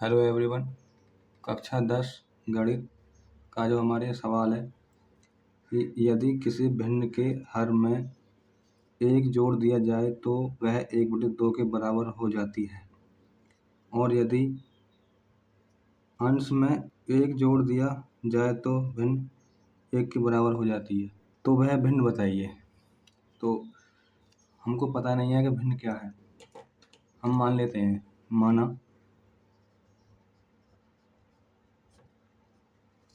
Hello everyone. कक्षा 10 गणित का जो हमारे सवाल है कि यदि किसी भिन्न के हर में 1 जोड़ दिया जाए तो वह 1/2 के बराबर हो जाती है, और यदि अंश में 1 जोड़ दिया जाए तो भिन्न 1 के बराबर हो जाती है, तो वह भिन्न बताइए। तो हमको पता नहीं है कि भिन्न क्या है। हम मान लेते हैं, माना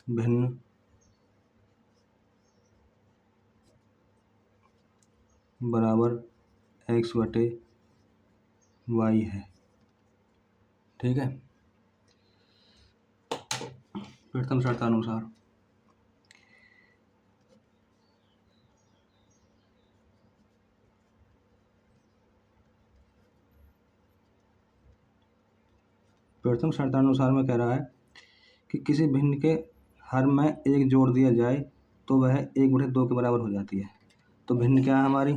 भिन्न बराबर x/y है। ठीक है। प्रथम शर्तानुसार में कह रहा है कि किसी भिन्न के हर में 1 जोड़ दिया जाए तो वह 1/2 के बराबर हो जाती है। तो भिन्न क्या है हमारी?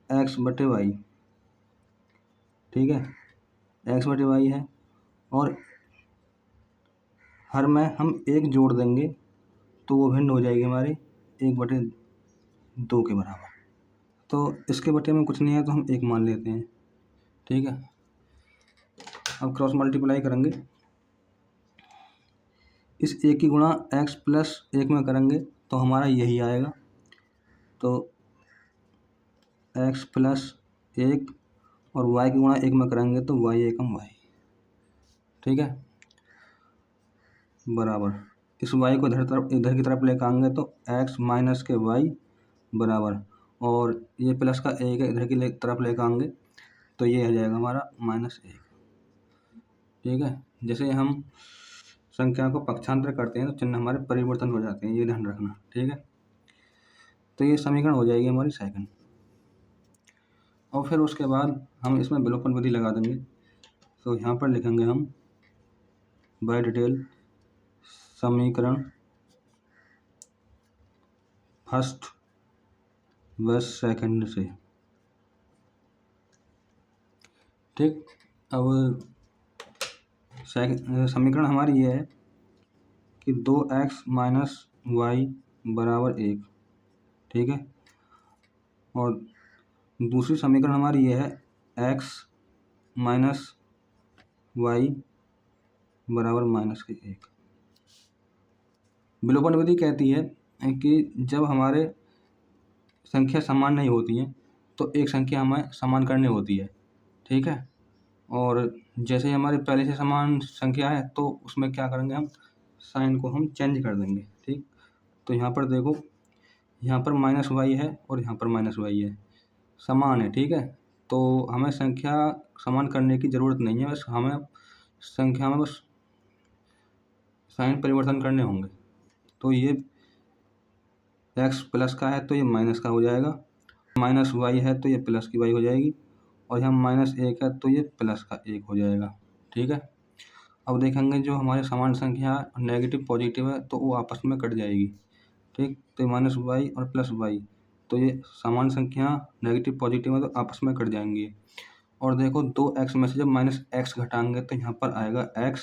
x/y। ठीक है, x/y है, और हर में हम 1 जोड़ देंगे तो वो भिन्न हो जाएगी हमारी 1/2 के बराबर। तो इसके बटे में कुछ नहीं है तो हम 1 मान लेते हैं। ठीक है, अब क्रॉस मल्टीप्लाई करेंगे। इस 1 की गुणा x+1 में करेंगे तो हमारा यही आएगा। तो x+1 और y की गुणा 1 में करेंगे तो y एकम y। ठीक है, बराबर इस y को इधर की तरफ लेकर आएंगे तो x माइनस के y बराबर, और ये प्लस का 1 है इधर की तरफ लेकर आएंगे तो ये आ जाएगा हमारा -1। ठीक है, जैसे हम संख्या को पक्षांतर करते हैं तो चिन्ह हमारे परिवर्तन हो जाते हैं, ये ध्यान रखना। ठीक है, तो ये समीकरण हो जाएगी हमारी सेकंड। और फिर उसके बाद हम इसमें विलोपन विधि लगा देंगे। तो यहाँ पर लिखेंगे हम बाय डिटेल समीकरण फर्स्ट व सेकंड से। ठीक, अब समीकरण हमारी ये है कि 2x - y बराबर 1। ठीक है, और दूसरी समीकरण हमारी ये है x - y बराबर -1। विलोपन विधि कहती है कि जब हमारे संख्या समान नहीं होती हैं तो एक संख्या हमें समान करनी होती है। ठीक है, और जैसे ही हमारी पहले से समान संख्या है तो उसमें क्या करेंगे, हम साइन को हम चेंज कर देंगे। ठीक, तो यहाँ पर देखो, यहाँ पर -y है और यहाँ पर -y है, समान है। ठीक है, तो हमें संख्या समान करने की ज़रूरत नहीं है, बस हमें संख्या में बस साइन परिवर्तन करने होंगे। तो ये x प्लस का है तो ये माइनस का हो जाएगा, -y है तो ये प्लस की y हो जाएगी, और यहाँ -1 है तो ये प्लस का 1 हो जाएगा। ठीक है, अब देखेंगे जो हमारे समान संख्या नेगेटिव पॉजिटिव है तो वो आपस में कट जाएगी। ठीक, तो -y और +y, तो ये समान संख्या नेगेटिव पॉजिटिव है तो आपस में कट जाएंगी। और देखो 2x में से जब -x घटाएंगे तो यहाँ पर आएगा x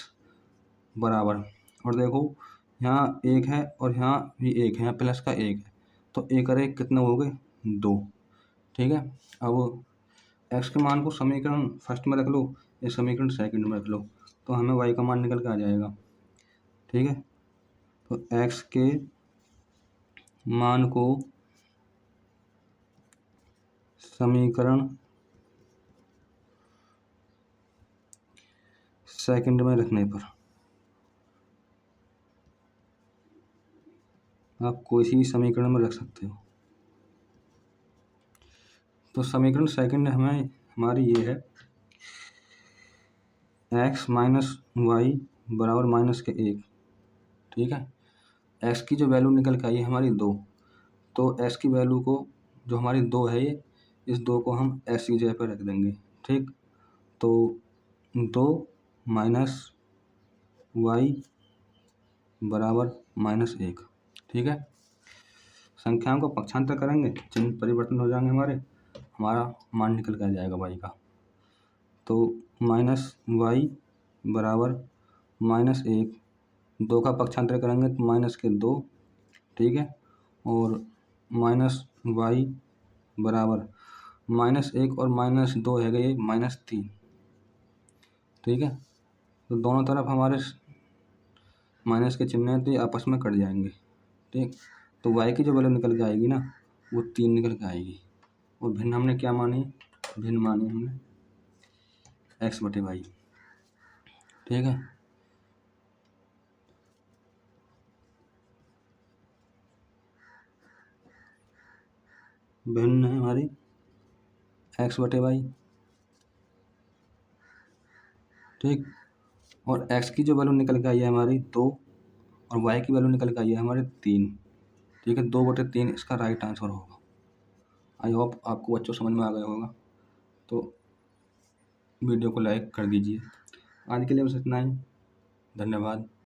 बराबर, और देखो यहाँ 1 है और यहाँ भी 1 है, यहाँ प्लस का 1 है, तो 1 और 1 कितने हो गए? 2। ठीक है, अब x के मान को समीकरण फर्स्ट में रख लो, ये समीकरण सेकंड में रख लो, तो हमें y का मान निकल के आ जाएगा। ठीक है, तो x के मान को समीकरण सेकंड में रखने पर आप कोई सी समीकरण में रख सकते हो। तो समीकरण सेकंड हमें हमारी ये है x - y बराबर -1। ठीक है, x की जो वैल्यू निकल के आई है हमारी 2, तो x की वैल्यू को जो हमारी 2 है, ये इस 2 को हम x की जगह पर रख देंगे। ठीक, तो 2 - y बराबर -1। ठीक है, संख्याओं को पक्षांतर करेंगे, चिन्ह परिवर्तन हो जाएंगे, हमारा मान निकल के आ जाएगा y का। तो -y बराबर -1, 2 का पक्षांतर करेंगे तो -2, ठीक है। और -y बराबर -1 और -2 है गए -3, ठीक है। तो दोनों तरफ हमारे माइनस के चिन्ह हैं तो ये आपस में कट जाएंगे, ठीक। तो y की जो वैल्यू निकल के आएगी ना वो 3 निकल के आएगी। और भिन्न हमने क्या मानी, भिन्न मानी हमने x/y, ठीक है। भिन्न है हमारी x/y, ठीक। और x की जो वैल्यू निकल के आई है हमारी 2 और y की वैल्यू निकल के आई है हमारी 3, ठीक है। 2/3 इसका राइट आंसर होगा। आई होप आपको बच्चों समझ में आ गया होगा। तो वीडियो को लाइक कर दीजिए। आज के लिए बस इतना ही। धन्यवाद।